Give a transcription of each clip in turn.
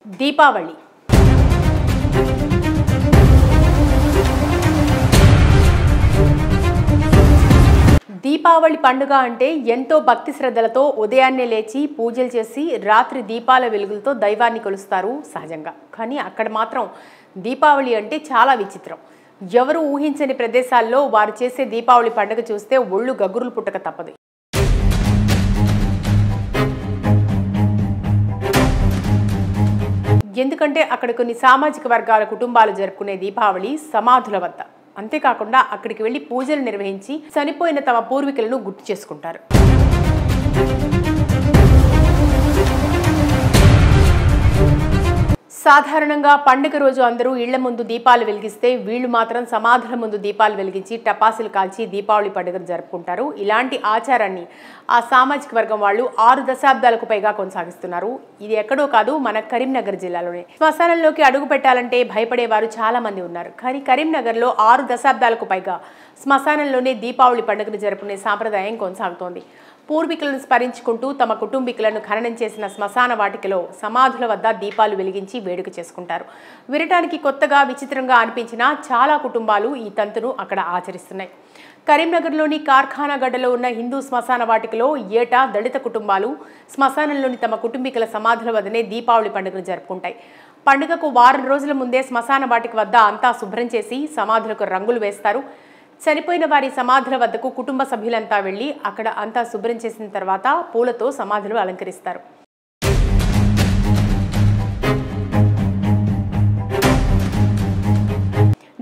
దీపావళి దీపావళి పండుగ అంటే ఎంతో భక్తి శ్రద్ధలతో ఉదయాన్నే లేచి పూజలు చేసి రాత్రి దీపాల వెలుగులతో దైవాన్ని కొలుస్తారు సహజంగా. కానీ అక్కడ మాత్రం దీపావళి అంటే చాలా విచిత్రం. ఎవరు ఊహించని ప్రదేశాల్లో వారు చేసే దీపావళి పండుగ చూస్తే ఒళ్ళు గగురులు పుట్టక తప్పదు. ఎందుకంటే అక్కడ కొన్ని సామాజిక వర్గాల కుటుంబాలు జరుపుకునే దీపావళి సమాధుల వద్ద. అంతేకాకుండా అక్కడికి వెళ్లి పూజలు నిర్వహించి చనిపోయిన తమ పూర్వీకులను గుర్తు చేసుకుంటారు. సాధారణంగా పండుగ రోజు అందరూ ఇళ్ల ముందు దీపాలు వెలిగిస్తే వీళ్లు మాత్రం సమాధుల ముందు దీపాలు వెలిగించి టపాసులు కాల్చి దీపావళి పండుగను జరుపుకుంటారు. ఇలాంటి ఆచారాన్ని ఆ సామాజిక వర్గం వాళ్ళు 6 దశాబ్దాలకు పైగా కొనసాగిస్తున్నారు. ఇది ఎక్కడో కాదు, మన కరీంనగర్ జిల్లాలోనే. శ్మశానంలోకి అడుగు పెట్టాలంటే భయపడేవారు చాలా మంది ఉన్నారు. కానీ కరీంనగర్లో 6 దశాబ్దాలకు పైగా శ్మశానంలోనే దీపావళి పండుగను జరుపుకునే సాంప్రదాయం కొనసాగుతోంది. పూర్వీకులను స్మరించుకుంటూ తమ కుటుంబీకులను ఖననం చేసిన శ్మశాన వాటికలో సమాధుల వద్ద దీపాలు వెలిగించి వేడుక చేసుకుంటారు. వినటానికి కొత్తగా విచిత్రంగా అనిపించినా చాలా కుటుంబాలు ఈ తంతును అక్కడ ఆచరిస్తున్నాయి. కరీంనగర్లోని కార్ఖానా గడ్డలో ఉన్న హిందూ శ్మశాన వాటికలో ఏటా దళిత కుటుంబాలు శ్మశానంలోని తమ కుటుంబీకుల సమాధుల వద్దనే దీపావళి పండుగను జరుపుకుంటాయి. పండుగకు వారం రోజుల ముందే శ్మశాన వాటిక వద్ద అంతా శుభ్రం చేసి సమాధులకు రంగులు వేస్తారు. చనిపోయిన వారి సమాధుల వద్దకు కుటుంబ సభ్యులంతా వెళ్లి అక్కడ అంతా శుభ్రం చేసిన తర్వాత పూలతో సమాధులు అలంకరిస్తారు.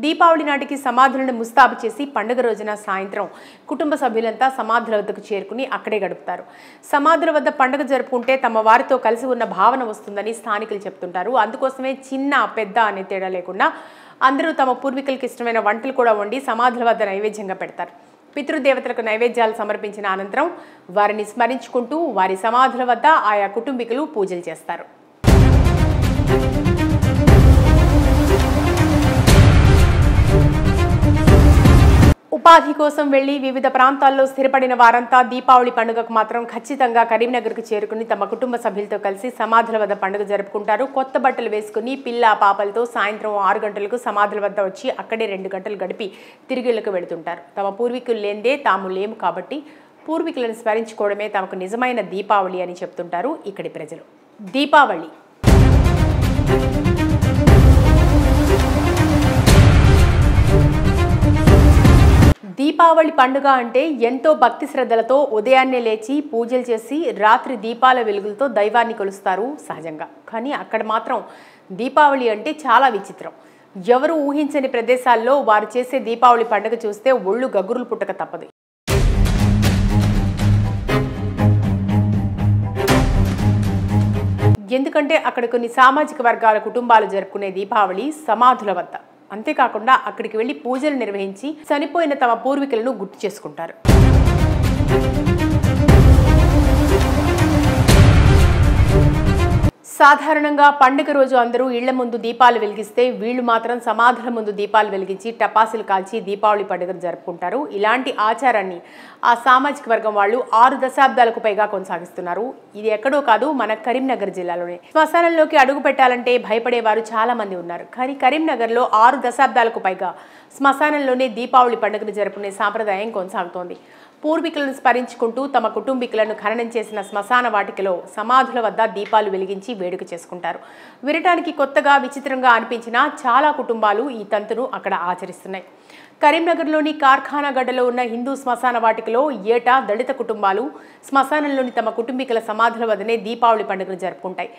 దీపావళి నాటికి సమాధులను ముస్తాబు చేసి పండుగ రోజున సాయంత్రం కుటుంబ సభ్యులంతా సమాధుల వద్దకు చేరుకుని అక్కడే గడుపుతారు. సమాధుల వద్ద పండుగ జరుపుకుంటే తమ వారితో కలిసి ఉన్న భావన వస్తుందని స్థానికులు చెప్తుంటారు. అందుకోసమే చిన్న పెద్ద అనే తేడా లేకుండా అందరూ తమ పూర్వీకులకు ఇష్టమైన వంటలు కూడా వండి సమాధుల వద్ద నైవేద్యంగా పెడతారు. పితృదేవతలకు నైవేద్యాలు సమర్పించిన అనంతరం వారిని స్మరించుకుంటూ వారి సమాధుల వద్ద ఆయా కుటుంబీకులు పూజలు చేస్తారు. ఉపాధి కోసం వెళ్లి వివిధ ప్రాంతాల్లో స్థిరపడిన వారంతా దీపావళి పండుగకు మాత్రం ఖచ్చితంగా కరీంనగర్కు చేరుకుని తమ కుటుంబ సభ్యులతో కలిసి సమాధుల వద్ద పండుగ జరుపుకుంటారు. కొత్త బట్టలు వేసుకుని పిల్ల పాపలతో సాయంత్రం 6 గంటలకు సమాధుల వద్ద వచ్చి అక్కడే 2 గంటలు గడిపి తిరిగిళ్లకు వెళుతుంటారు. తమ పూర్వీకులు లేందే తాము లేము కాబట్టి పూర్వీకులను స్మరించుకోవడమే తమకు నిజమైన దీపావళి అని చెప్తుంటారు ఇక్కడి ప్రజలు. దీపావళి దీపావళి పండుగ అంటే ఎంతో భక్తి శ్రద్ధలతో ఉదయాన్నే లేచి పూజలు చేసి రాత్రి దీపాల వెలుగులతో దైవాన్ని కొలుస్తారు సహజంగా. కానీ అక్కడ మాత్రం దీపావళి అంటే చాలా విచిత్రం. ఎవరు ఊహించని ప్రదేశాల్లో వారు చేసే దీపావళి పండుగ చూస్తే ఒళ్ళు గగురులు పుట్టక తప్పదు. ఎందుకంటే అక్కడ కొన్ని సామాజిక వర్గాల కుటుంబాలు జరుపుకునే దీపావళి సమాధుల వద్ద. అంతేకాకుండా అక్కడికి వెళ్లి పూజలు నిర్వహించి చనిపోయిన తమ పూర్వీకులను గుర్తు చేసుకుంటారు. సాధారణంగా పండుగ రోజు అందరూ ఇళ్ల ముందు దీపాలు వెలిగిస్తే వీళ్లు మాత్రం సమాధుల ముందు దీపాలు వెలిగించి టపాసులు కాల్చి దీపావళి పండుగను జరుపుకుంటారు. ఇలాంటి ఆచారాన్ని ఆ సామాజిక వర్గం వాళ్ళు 6 దశాబ్దాలకు పైగా కొనసాగిస్తున్నారు. ఇది ఎక్కడో కాదు, మన కరీంనగర్ జిల్లాలోనే. శ్మశానంలోకి అడుగు పెట్టాలంటే భయపడేవారు చాలా మంది ఉన్నారు. కానీ కరీంనగర్లో 6 దశాబ్దాలకు పైగా శ్మశానంలోనే దీపావళి పండుగను జరుపుకునే సాంప్రదాయం కొనసాగుతోంది. పూర్వీకులను స్మరించుకుంటూ తమ కుటుంబీకులను ఖననం చేసిన శ్మశాన వాటికలో సమాధుల వద్ద దీపాలు వెలిగించి వేడుక చేసుకుంటారు. వినటానికి కొత్తగా విచిత్రంగా అనిపించినా చాలా కుటుంబాలు ఈ తంతును అక్కడ ఆచరిస్తున్నాయి. కరీంనగర్లోని కార్ఖానా గడ్డలో ఉన్న హిందూ శ్మశాన వాటికలో ఏటా దళిత కుటుంబాలు శ్మశానంలోని తమ కుటుంబీకుల సమాధుల వద్దనే దీపావళి పండుగను జరుపుకుంటాయి.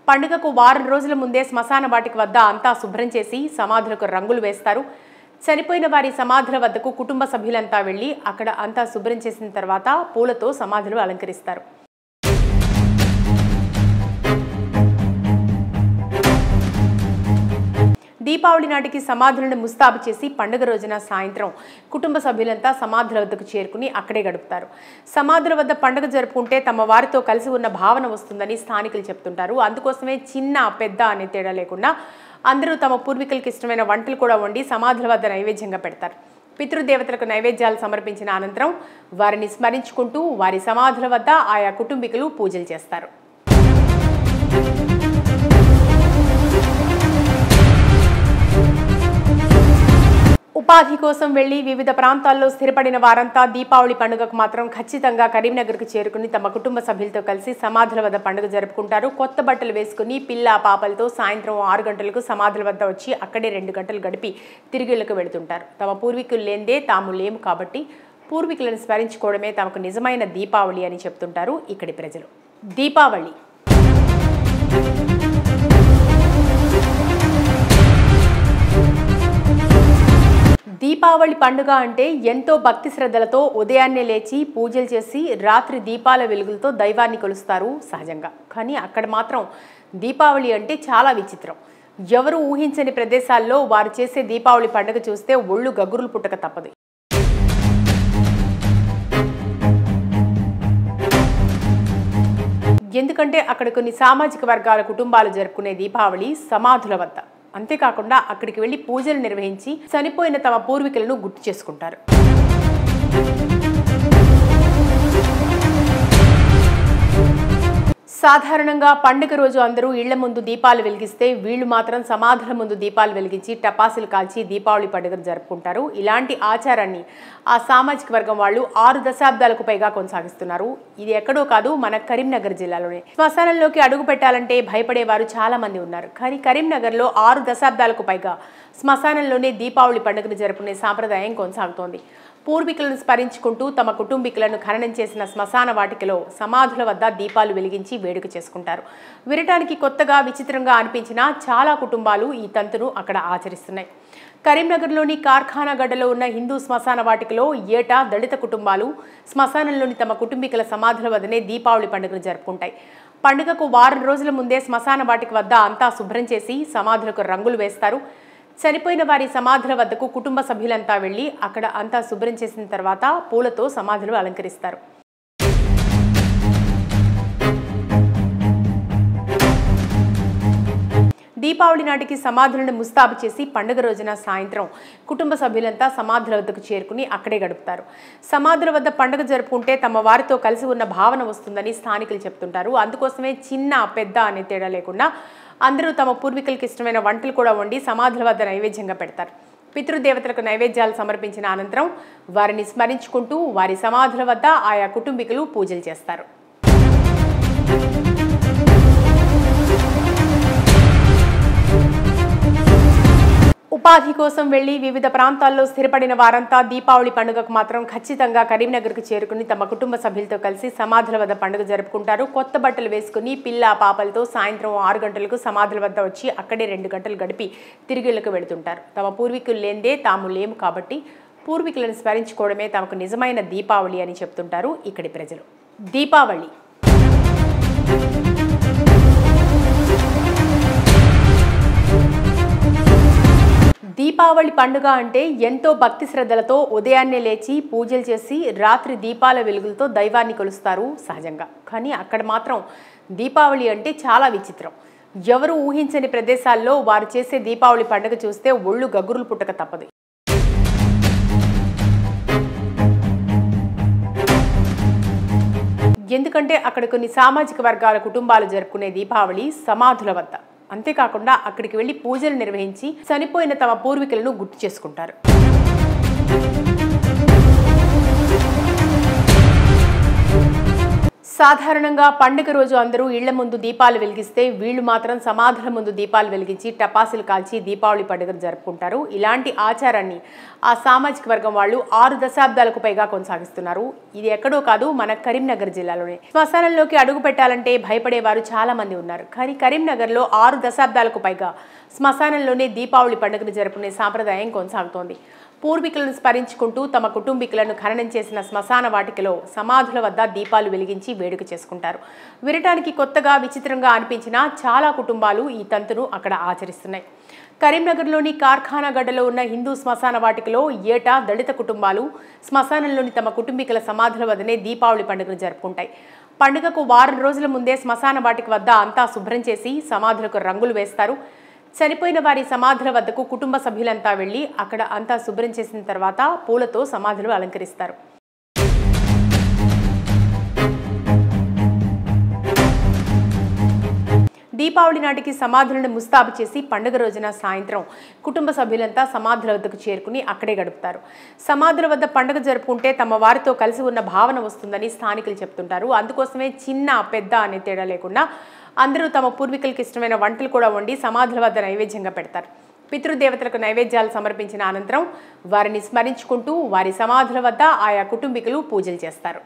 పండుగకు వారం రోజుల ముందే శ్మశాన వాటిక వద్ద అంతా శుభ్రం చేసి సమాధులకు రంగులు వేస్తారు. చనిపోయిన వారి సమాధుల వద్దకు కుటుంబ సభ్యులంతా వెళ్లి అక్కడ అంతా శుభ్రం చేసిన తర్వాత పూలతో సమాధులు అలంకరిస్తారు. దీపావళి నాటికి సమాధులను ముస్తాబు చేసి పండుగ రోజున సాయంత్రం కుటుంబ సభ్యులంతా సమాధుల వద్దకు చేరుకుని అక్కడే గడుపుతారు. సమాధుల వద్ద పండుగ జరుపుకుంటే తమ వారితో కలిసి ఉన్న భావన వస్తుందని స్థానికులు చెప్తుంటారు. అందుకోసమే చిన్న పెద్ద అనే తేడా లేకుండా అందరూ తమ పూర్వీకులకు ఇష్టమైన వంటలు కూడా వండి సమాధుల వద్ద నైవేద్యంగా పెడతారు. పితృదేవతలకు నైవేద్యాలు సమర్పించిన అనంతరం వారిని స్మరించుకుంటూ వారి సమాధుల వద్ద ఆయా కుటుంబీకులు పూజలు చేస్తారు. ఉపాధి కోసం వెళ్లి వివిధ ప్రాంతాల్లో స్థిరపడిన వారంతా దీపావళి పండుగకు మాత్రం ఖచ్చితంగా కరీంనగర్కు చేరుకుని తమ కుటుంబ సభ్యులతో కలిసి సమాధుల వద్ద పండుగ జరుపుకుంటారు. కొత్త బట్టలు వేసుకుని పిల్ల పాపలతో సాయంత్రం 6 గంటలకు సమాధుల వద్ద వచ్చి అక్కడే 2 గంటలు గడిపి తిరిగిళ్లకు వెళుతుంటారు. తమ పూర్వీకులు లేందే తాము లేము కాబట్టి పూర్వీకులను స్మరించుకోవడమే తమకు నిజమైన దీపావళి అని చెప్తుంటారు ఇక్కడి ప్రజలు. దీపావళి దీపావళి పండుగ అంటే ఎంతో భక్తి శ్రద్ధలతో ఉదయాన్నే లేచి పూజలు చేసి రాత్రి దీపాల వెలుగులతో దైవాన్ని కొలుస్తారు సహజంగా. కానీ అక్కడ మాత్రం దీపావళి అంటే చాలా విచిత్రం. ఎవరు ఊహించని ప్రదేశాల్లో వారు చేసే దీపావళి పండుగ చూస్తే ఒళ్ళు గగురులు పుట్టక తప్పదు. ఎందుకంటే అక్కడ కొన్ని సామాజిక వర్గాల కుటుంబాలు జరుపుకునే దీపావళి సమాధుల వద్ద. అంతేకాకుండా అక్కడికి వెళ్లి పూజలు నిర్వహించి చనిపోయిన తమ పూర్వీకులను గుర్తు చేసుకుంటారు. సాధారణంగా పండుగ రోజు అందరూ ఇళ్ల ముందు దీపాలు వెలిగిస్తే వీళ్లు మాత్రం సమాధుల ముందు దీపాలు వెలిగించి టపాసులు కాల్చి దీపావళి పండుగను జరుపుకుంటారు. ఇలాంటి ఆచారాన్ని ఆ సామాజిక వర్గం వాళ్ళు 6 దశాబ్దాలకు పైగా కొనసాగిస్తున్నారు. ఇది ఎక్కడో కాదు, మన కరీంనగర్ జిల్లాలోనే. శ్మశానంలోకి అడుగు పెట్టాలంటే భయపడేవారు చాలా మంది ఉన్నారు. కానీ కరీంనగర్లో 6 దశాబ్దాలకు పైగా శ్మశానంలోనే దీపావళి పండుగను జరుపుకునే సాంప్రదాయం కొనసాగుతోంది. పూర్వీకులను స్మరించుకుంటూ తమ కుటుంబీకులను ఖననం చేసిన శ్మశాన వాటికలో సమాధుల వద్ద దీపాలు వెలిగించి వేడుక చేసుకుంటారు. వినటానికి కొత్తగా విచిత్రంగా అనిపించినా చాలా కుటుంబాలు ఈ తంతును అక్కడ ఆచరిస్తున్నాయి. కరీంనగర్లోని కార్ఖానా గడ్డలో ఉన్న హిందూ శ్మశాన వాటికలో ఏటా దళిత కుటుంబాలు శ్మశానంలోని తమ కుటుంబీకుల సమాధుల వద్దనే దీపావళి పండుగను జరుపుకుంటాయి. పండుగకు వారం రోజుల ముందే శ్మశాన వాటిక వద్ద అంతా శుభ్రం చేసి సమాధులకు రంగులు వేస్తారు. చనిపోయిన వారి సమాధుల వద్దకు కుటుంబ సభ్యులంతా వెళ్లి అక్కడ అంతా శుభ్రం చేసిన తర్వాత పూలతో సమాధులు అలంకరిస్తారు. దీపావళి నాటికి సమాధులను ముస్తాబు చేసి పండుగ రోజున సాయంత్రం కుటుంబ సభ్యులంతా సమాధుల వద్దకు చేరుకుని అక్కడే గడుపుతారు. సమాధుల వద్ద పండుగ జరుపుకుంటే తమ వారితో కలిసి ఉన్న భావన వస్తుందని స్థానికులు చెప్తుంటారు. అందుకోసమే చిన్న పెద్ద అనే తేడా లేకుండా అందరూ తమ పూర్వీకులకు ఇష్టమైన వంటలు కూడా వండి సమాధుల వద్ద నైవేద్యంగా పెడతారు. పితృదేవతలకు నైవేద్యాలు సమర్పించిన అనంతరం వారిని స్మరించుకుంటూ వారి సమాధుల వద్ద ఆయా కుటుంబీకులు పూజలు చేస్తారు. ఉపాధి కోసం వెళ్లి వివిధ ప్రాంతాల్లో స్థిరపడిన వారంతా దీపావళి పండుగకు మాత్రం ఖచ్చితంగా కరీంనగర్కు చేరుకుని తమ కుటుంబ సభ్యులతో కలిసి సమాధుల వద్ద పండుగ జరుపుకుంటారు. కొత్త బట్టలు వేసుకుని పిల్ల పాపలతో సాయంత్రం 6 గంటలకు సమాధుల వద్ద వచ్చి అక్కడే 2 గంటలు గడిపి తిరిగిళ్లకు వెళుతుంటారు. తమ పూర్వీకులు లేందే తాము లేము కాబట్టి పూర్వీకులను స్మరించుకోవడమే తమకు నిజమైన దీపావళి అని చెప్తుంటారు ఇక్కడి ప్రజలు. దీపావళి దీపావళి పండుగ అంటే ఎంతో భక్తి శ్రద్ధలతో ఉదయాన్నే లేచి పూజలు చేసి రాత్రి దీపాల వెలుగులతో దైవాన్ని కొలుస్తారు సహజంగా. కానీ అక్కడ మాత్రం దీపావళి అంటే చాలా విచిత్రం. ఎవరు ఊహించని ప్రదేశాల్లో వారు చేసే దీపావళి పండుగ చూస్తే ఒళ్ళు గగురులు పుట్టక తప్పదు. ఎందుకంటే అక్కడ కొన్ని సామాజిక వర్గాల కుటుంబాలు జరుపుకునే దీపావళి సమాధుల వద్ద. అంతేకాకుండా అక్కడికి వెళ్లి పూజలు నిర్వహించి చనిపోయిన తమ పూర్వీకులను గుర్తు చేసుకుంటారు. సాధారణంగా పండుగ రోజు అందరూ ఇళ్ల ముందు దీపాలు వెలిగిస్తే వీళ్లు మాత్రం సమాధుల ముందు దీపాలు వెలిగించి టపాసులు కాల్చి దీపావళి పండుగను జరుపుకుంటారు. ఇలాంటి ఆచారాన్ని ఆ సామాజిక వర్గం వాళ్ళు 6 దశాబ్దాలకు పైగా కొనసాగిస్తున్నారు. ఇది ఎక్కడో కాదు, మన కరీంనగర్ జిల్లాలోనే. శ్మశానంలోకి అడుగు పెట్టాలంటే భయపడేవారు చాలా మంది ఉన్నారు. కానీ కరీంనగర్లో 6 దశాబ్దాలకు పైగా శ్మశానంలోనే దీపావళి పండుగను జరుపుకునే సాంప్రదాయం కొనసాగుతోంది. పూర్వీకులను స్మరించుకుంటూ తమ కుటుంబీకులను ఖననం చేసిన శ్మశాన వాటికలో సమాధుల వద్ద దీపాలు వెలిగించి వేడుక చేసుకుంటారు. వినటానికి కొత్తగా విచిత్రంగా అనిపించినా చాలా కుటుంబాలు ఈ తంతును అక్కడ ఆచరిస్తున్నాయి. కరీంనగర్లోని కార్ఖానా గడ్డలో ఉన్న హిందూ శ్మశాన వాటికలో ఏటా దళిత కుటుంబాలు శ్మశానంలోని తమ కుటుంబీకుల సమాధుల వద్దనే దీపావళి పండుగను జరుపుకుంటాయి. పండుగకు వారం రోజుల ముందే శ్మశాన వాటిక వద్ద అంతా శుభ్రం చేసి సమాధులకు రంగులు వేస్తారు. చనిపోయిన వారి సమాధుల వద్దకు కుటుంబ సభ్యులంతా వెళ్లి అక్కడ అంతా శుభ్రం చేసిన తర్వాత పూలతో సమాధులు అలంకరిస్తారు. దీపావళి నాటికి సమాధులను ముస్తాబు చేసి పండుగ రోజున సాయంత్రం కుటుంబ సభ్యులంతా సమాధుల వద్దకు చేరుకుని అక్కడే గడుపుతారు. సమాధుల వద్ద పండుగ జరుపుకుంటే తమ వారితో కలిసి ఉన్న భావన వస్తుందని స్థానికులు చెప్తుంటారు. అందుకోసమే చిన్న పెద్ద అనే తేడా లేకుండా అందరూ తమ పూర్వీకులకు ఇష్టమైన వంటలు కూడా వండి సమాధుల వద్ద నైవేద్యంగా పెడతారు. పితృదేవతలకు నైవేద్యాలు సమర్పించిన అనంతరం వారిని స్మరించుకుంటూ వారి సమాధుల వద్ద ఆయా కుటుంబీకులు పూజలు చేస్తారు.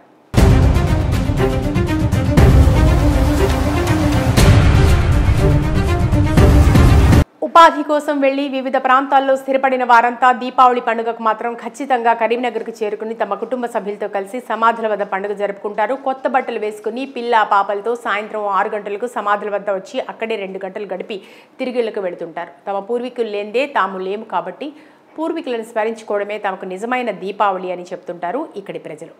ఉపాధి కోసం వెళ్లి వివిధ ప్రాంతాల్లో స్థిరపడిన వారంతా దీపావళి పండుగకు మాత్రం ఖచ్చితంగా కరీంనగర్కు చేరుకుని తమ కుటుంబ సభ్యులతో కలిసి సమాధుల వద్ద పండుగ జరుపుకుంటారు. కొత్త బట్టలు వేసుకుని పిల్ల పాపలతో సాయంత్రం 6 గంటలకు సమాధుల వద్ద వచ్చి అక్కడే 2 గంటలు గడిపి తిరిగిళ్లకు వెళుతుంటారు. తమ పూర్వీకులు లేందే తాము లేము కాబట్టి పూర్వీకులను స్మరించుకోవడమే తమకు నిజమైన దీపావళి అని చెప్తుంటారు ఇక్కడి ప్రజలు.